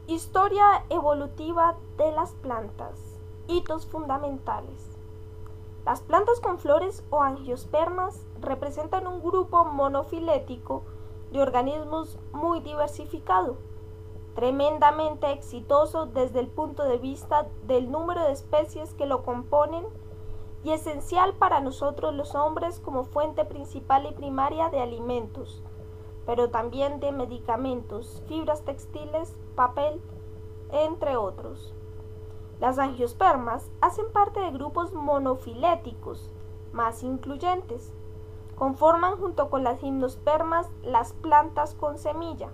Historia evolutiva de las plantas. Hitos fundamentales. Las plantas con flores o angiospermas representan un grupo monofilético de organismos muy diversificado, tremendamente exitoso desde el punto de vista del número de especies que lo componen y esencial para nosotros los hombres como fuente principal y primaria de alimentos, pero también de medicamentos, fibras textiles, papel, entre otros. Las angiospermas hacen parte de grupos monofiléticos más incluyentes. Conforman junto con las gimnospermas las plantas con semilla.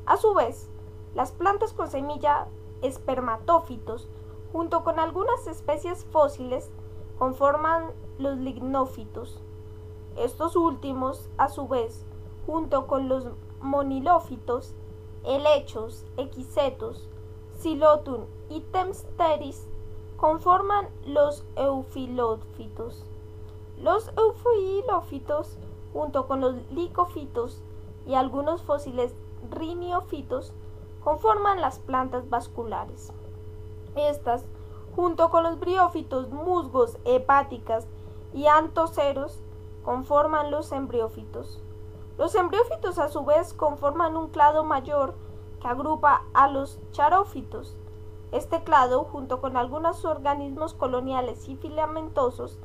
A su vez, las plantas con semilla espermatófitos, junto con algunas especies fósiles, conforman los lignófitos. Estos últimos, a su vez, junto con los monilófitos, helechos, equisetos, Xylothum y Themsteris, conforman los eufilófitos. Los eufilófitos, junto con los licófitos y algunos fósiles rhiniófitos, conforman las plantas vasculares. Estas, junto con los briófitos, musgos, hepáticas y antoceros, conforman los embriófitos. Los embriófitos a su vez conforman un clado mayor que agrupa a los charófitos. Este clado, junto con algunos organismos coloniales y filamentosos,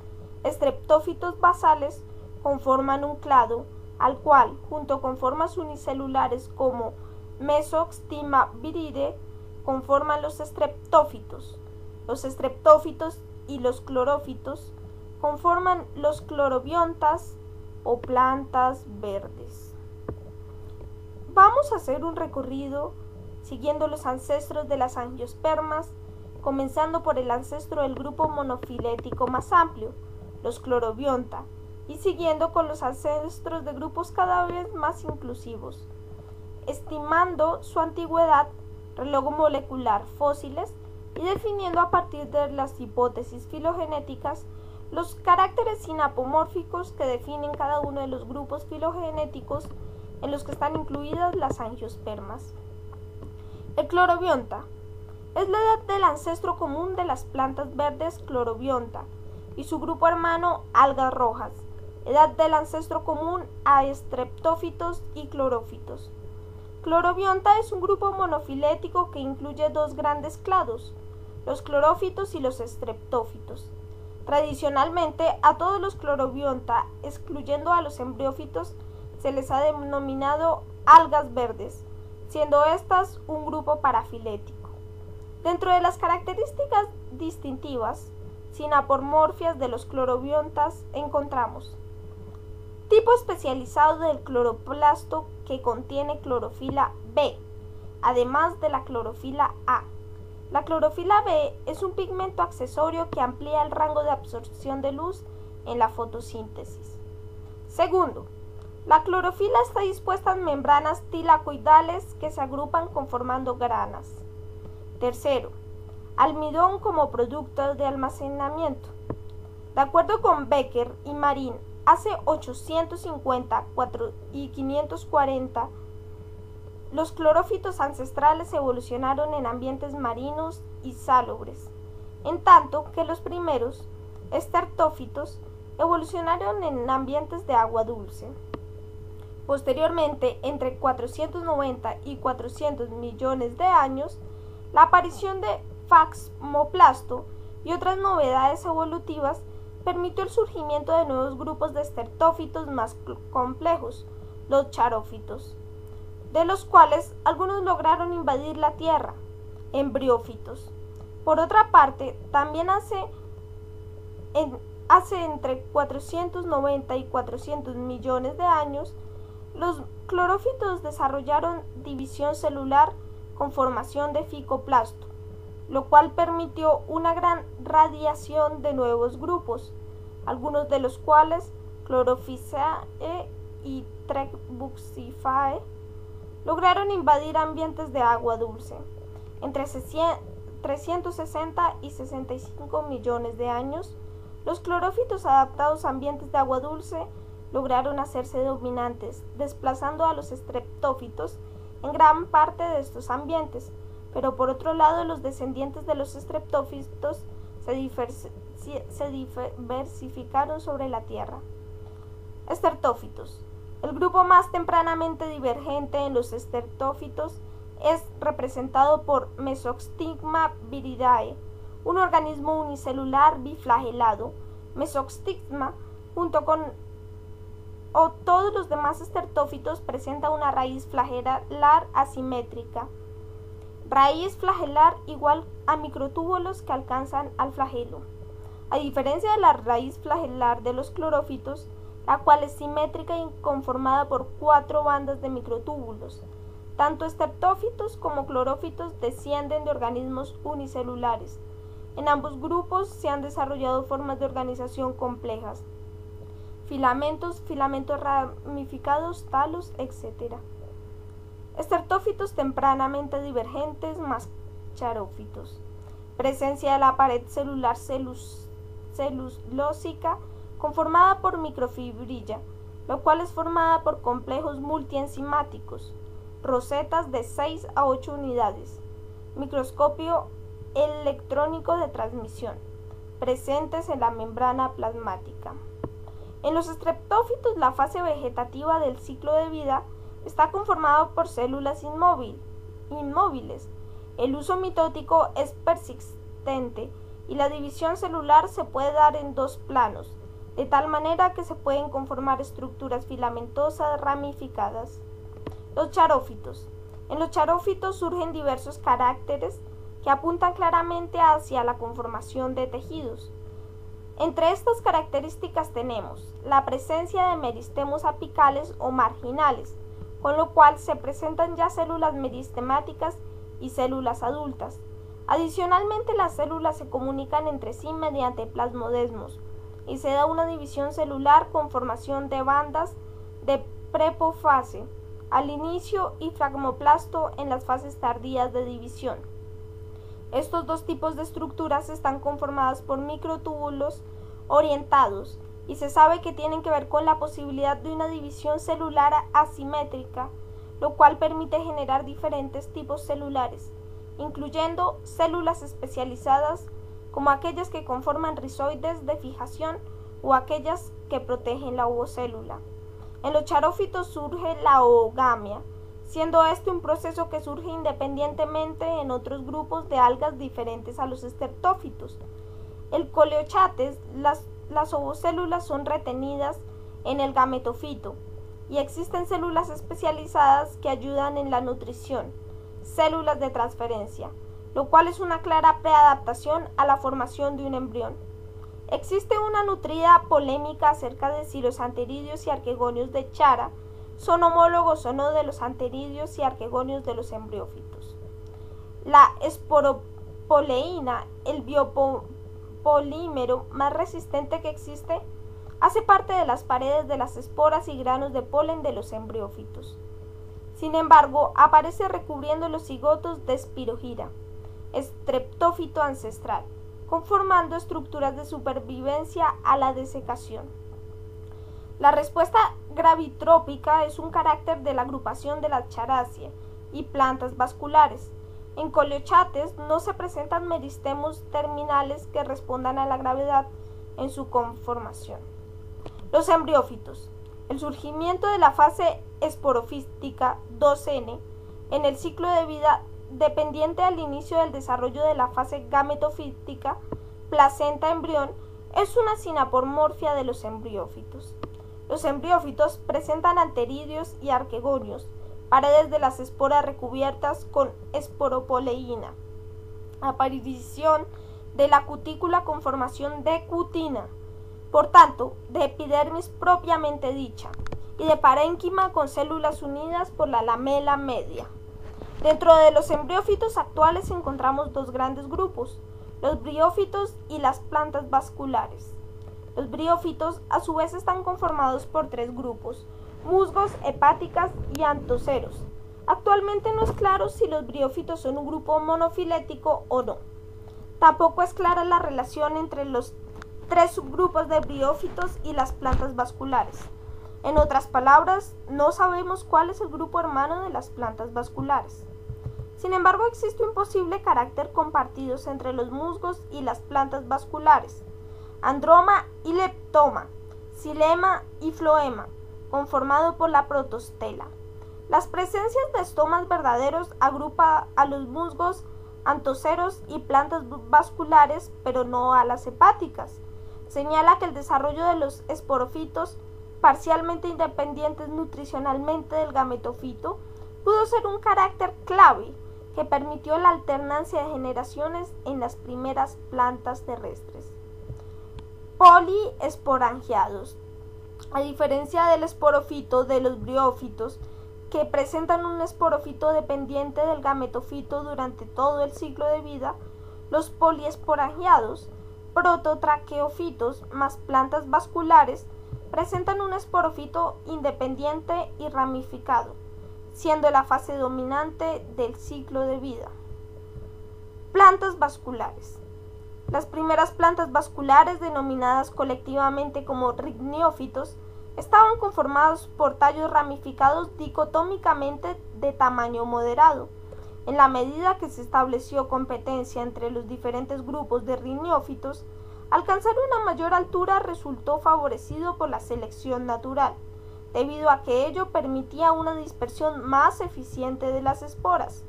estreptófitos basales, conforman un clado, al cual, junto con formas unicelulares como Mesoxtima viride, conforman los estreptófitos. Los estreptófitos y los clorófitos conforman los clorobiontas o plantas verdes. Vamos a hacer un recorrido siguiendo los ancestros de las angiospermas, comenzando por el ancestro del grupo monofilético más amplio, los clorobionta, y siguiendo con los ancestros de grupos cada vez más inclusivos, estimando su antigüedad, reloj molecular, fósiles, y definiendo a partir de las hipótesis filogenéticas los caracteres sinapomórficos que definen cada uno de los grupos filogenéticos en los que están incluidas las angiospermas. El clorobionta es la edad del ancestro común de las plantas verdes clorobionta y su grupo hermano algas rojas, edad del ancestro común a estreptófitos y clorófitos. Clorobionta es un grupo monofilético que incluye dos grandes clados, los clorófitos y los estreptófitos. Tradicionalmente, a todos los clorobionta, excluyendo a los embriófitos, se les ha denominado algas verdes, siendo estas un grupo parafilético. Dentro de las características distintivas, sinapomorfias de los clorobiontas, encontramos tipo especializado del cloroplasto que contiene clorofila B, además de la clorofila A. La clorofila B es un pigmento accesorio que amplía el rango de absorción de luz en la fotosíntesis. Segundo, la clorofila está dispuesta en membranas tilacoidales que se agrupan conformando granas. Tercero, almidón como producto de almacenamiento. De acuerdo con Becker y Marín, hace 850 y 540, los clorófitos ancestrales evolucionaron en ambientes marinos y salobres, en tanto que los primeros estertófitos evolucionaron en ambientes de agua dulce. Posteriormente, entre 490 y 400 millones de años, la aparición de Phaxmoplasto y otras novedades evolutivas permitió el surgimiento de nuevos grupos de estertófitos más complejos, los charófitos, de los cuales algunos lograron invadir la Tierra, embriófitos. Por otra parte, también hace entre 490 y 400 millones de años, los clorófitos desarrollaron división celular con formación de ficoplasto, lo cual permitió una gran radiación de nuevos grupos, algunos de los cuales, Chlorophyceae y Trebucciferae, lograron invadir ambientes de agua dulce. Entre 360 y 65 millones de años, los clorófitos adaptados a ambientes de agua dulce lograron hacerse dominantes, desplazando a los estreptófitos en gran parte de estos ambientes, pero por otro lado los descendientes de los estreptófitos se diversificaron sobre la Tierra. Estertófitos. El grupo más tempranamente divergente en los estertófitos es representado por Mesostigma viridae, un organismo unicelular biflagelado. Mesostigma, junto con todos los demás estertófitos, presenta una raíz flagelar asimétrica. Raíz flagelar igual a microtúbulos que alcanzan al flagelo. A diferencia de la raíz flagelar de los clorófitos, la cual es simétrica y conformada por 4 bandas de microtúbulos. Tanto estertófitos como clorófitos descienden de organismos unicelulares. En ambos grupos se han desarrollado formas de organización complejas: filamentos ramificados, talos, etc. Estertófitos tempranamente divergentes más charófitos. Presencia de la pared celular celulósica conformada por microfibrilla, lo cual es formada por complejos multienzimáticos, rosetas de 6 a 8 unidades, microscopio electrónico de transmisión, presentes en la membrana plasmática. En los estreptófitos, la fase vegetativa del ciclo de vida está conformada por células inmóviles. El uso mitótico es persistente y la división celular se puede dar en 2 planos, de tal manera que se pueden conformar estructuras filamentosas ramificadas. Los charófitos. En los charófitos surgen diversos caracteres que apuntan claramente hacia la conformación de tejidos. Entre estas características tenemos la presencia de meristemos apicales o marginales, con lo cual se presentan ya células meristemáticas y células adultas. Adicionalmente, las células se comunican entre sí mediante plasmodesmos y se da una división celular con formación de bandas de prepofase al inicio y fragmoplasto en las fases tardías de división. Estos 2 tipos de estructuras están conformadas por microtúbulos orientados y se sabe que tienen que ver con la posibilidad de una división celular asimétrica, lo cual permite generar diferentes tipos celulares, incluyendo células especializadas como aquellas que conforman rizoides de fijación o aquellas que protegen la ovocélula. En los charófitos surge la oogamia, siendo este un proceso que surge independientemente en otros grupos de algas diferentes a los estertófitos. En coleochates, las ovocélulas son retenidas en el gametofito y existen células especializadas que ayudan en la nutrición, células de transferencia, lo cual es una clara preadaptación a la formación de un embrión. Existe una nutrida polémica acerca de si los anteridios y arquegonios de Chara son homólogos o no de los anteridios y arquegonios de los embriófitos. La esporopoleína, el biopolímero más resistente que existe, hace parte de las paredes de las esporas y granos de polen de los embriófitos. Sin embargo, aparece recubriendo los cigotos de Spirogyra, estreptófito ancestral, conformando estructuras de supervivencia a la desecación. La respuesta gravitrópica es un carácter de la agrupación de las charáceas y plantas vasculares. En coleochates no se presentan meristemos terminales que respondan a la gravedad en su conformación. Los embriófitos. El surgimiento de la fase esporofítica 2N en el ciclo de vida dependiente al inicio del desarrollo de la fase gametofítica, placenta-embrión, es una sinapomorfia de los embriófitos. Los embriófitos presentan anteridios y arquegonios, paredes de las esporas recubiertas con esporopoleína, aparición de la cutícula con formación de cutina, por tanto, de epidermis propiamente dicha, y de parénquima con células unidas por la lamela media. Dentro de los embriófitos actuales encontramos 2 grandes grupos, los briófitos y las plantas vasculares. Los briófitos a su vez están conformados por 3 grupos, musgos, hepáticas y antoceros. Actualmente no es claro si los briófitos son un grupo monofilético o no. Tampoco es clara la relación entre los 3 subgrupos de briófitos y las plantas vasculares. En otras palabras, no sabemos cuál es el grupo hermano de las plantas vasculares. Sin embargo, existe un posible carácter compartidos entre los musgos y las plantas vasculares, androma y leptoma, xilema y floema, conformado por la protostela. Las presencias de estomas verdaderos agrupa a los musgos antoceros y plantas vasculares, pero no a las hepáticas. Señala que el desarrollo de los esporófitos, parcialmente independientes nutricionalmente del gametofito, pudo ser un carácter clave que permitió la alternancia de generaciones en las primeras plantas terrestres. Poliesporangiados. A diferencia del esporófito de los briófitos, que presentan un esporófito dependiente del gametofito durante todo el ciclo de vida, los poliesporangiados, prototraqueófitos más plantas vasculares, presentan un esporófito independiente y ramificado, siendo la fase dominante del ciclo de vida. Plantas vasculares. Las primeras plantas vasculares, denominadas colectivamente como rhiniófitos, estaban conformados por tallos ramificados dicotómicamente de tamaño moderado. En la medida que se estableció competencia entre los diferentes grupos de rhiniófitos, alcanzar una mayor altura resultó favorecido por la selección natural, debido a que ello permitía una dispersión más eficiente de las esporas.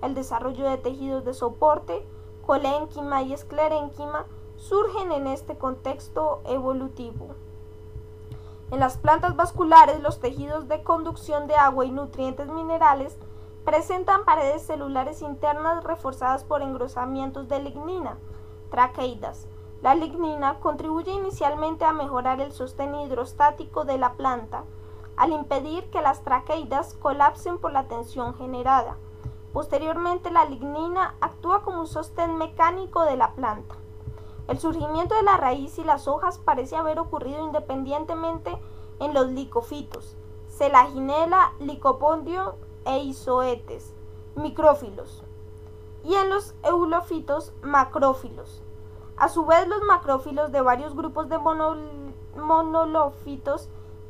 El desarrollo de tejidos de soporte, colénquima y esclerénquima, surgen en este contexto evolutivo. En las plantas vasculares, los tejidos de conducción de agua y nutrientes minerales presentan paredes celulares internas reforzadas por engrosamientos de lignina, traqueidas. La lignina contribuye inicialmente a mejorar el sostén hidrostático de la planta, al impedir que las traqueidas colapsen por la tensión generada. Posteriormente, la lignina actúa como un sostén mecánico de la planta. El surgimiento de la raíz y las hojas parece haber ocurrido independientemente en los licofitos, Selaginella, Lycopodium e Izoetes, micrófilos, y en los eulofitos, macrófilos. A su vez, los macrófilos de varios grupos de monolofitos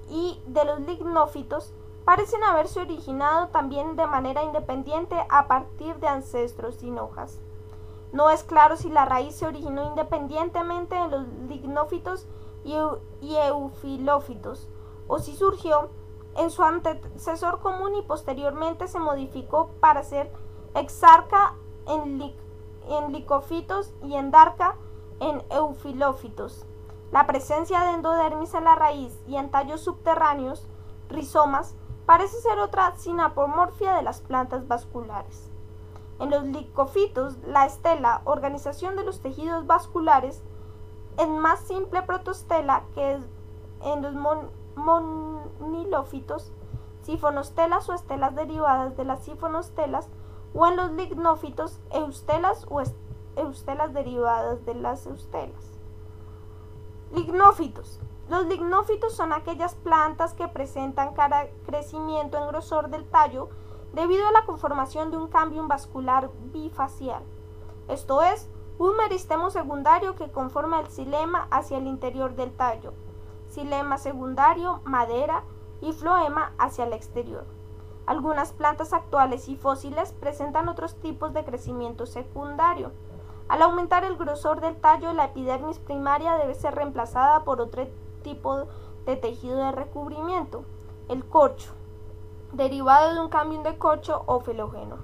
y de los lignófitos parecen haberse originado también de manera independiente a partir de ancestros sin hojas. No es claro si la raíz se originó independientemente en los lignófitos y eufilófitos, o si surgió en su antecesor común y posteriormente se modificó para ser exarca en licofitos y endarca en eufilófitos. La presencia de endodermis en la raíz y en tallos subterráneos, rizomas, parece ser otra sinapomorfia de las plantas vasculares. En los licofitos, la estela, organización de los tejidos vasculares, es más simple protostela que en los monilófitos, sifonostelas o estelas derivadas de las sifonostelas, o en los lignófitos, eustelas o eustelas derivadas de las eustelas. Lignófitos. Los lignófitos son aquellas plantas que presentan crecimiento en grosor del tallo debido a la conformación de un cambio vascular bifacial, esto es, un meristemo secundario que conforma el xilema hacia el interior del tallo, xilema secundario, madera y floema hacia el exterior. Algunas plantas actuales y fósiles presentan otros tipos de crecimiento secundario. Al aumentar el grosor del tallo, la epidermis primaria debe ser reemplazada por otro tipo de tejido de recubrimiento, el corcho, derivado de un cambio de corcho o filógeno.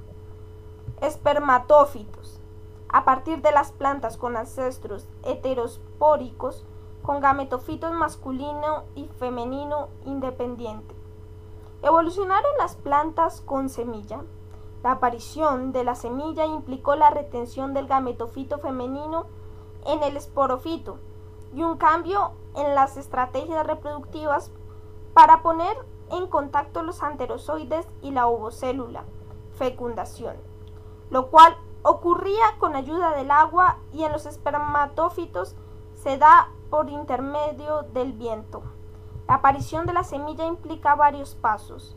Espermatófitos. A partir de las plantas con ancestros heterospóricos, con gametofitos masculino y femenino independiente. Evolucionaron las plantas con semilla. La aparición de la semilla implicó la retención del gametofito femenino en el esporófito y un cambio en las estrategias reproductivas para poner en contacto los anterozoides y la ovocélula, fecundación, lo cual ocurría con ayuda del agua, y en los espermatófitos se da por intermedio del viento. La aparición de la semilla implica varios pasos: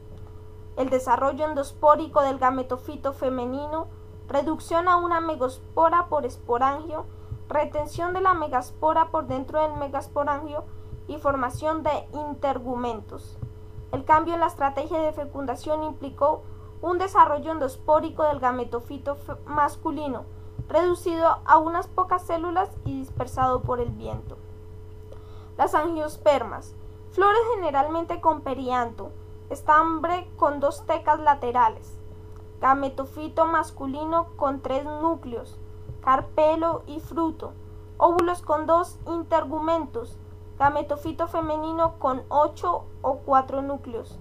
el desarrollo endospórico del gametofito femenino, reducción a una megaspora por esporangio, retención de la megaspora por dentro del megasporangio y formación de intergumentos. El cambio en la estrategia de fecundación implicó un desarrollo endospórico del gametofito masculino, reducido a unas pocas células y dispersado por el viento. Las angiospermas, flores generalmente con perianto, estambre con 2 tecas laterales, gametofito masculino con 3 núcleos, carpelo y fruto, óvulos con 2 intergumentos, gametofito femenino con 8 o 4 núcleos,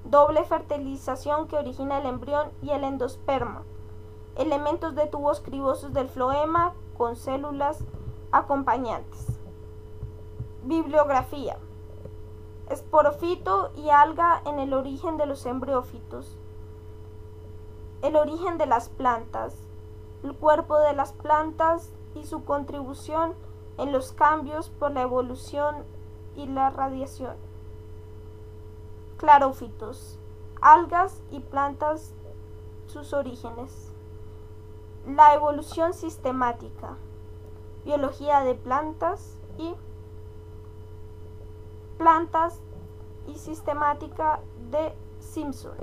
doble fertilización que origina el embrión y el endosperma, elementos de tubos cribosos del floema con células acompañantes. Bibliografía: Esporofito y alga en el origen de los embriófitos. El origen de las plantas, el cuerpo de las plantas y su contribución en los cambios por la evolución y la radiación. Clarófitos, algas y plantas, sus orígenes. La evolución sistemática, biología de plantas y sistemática de Simpson.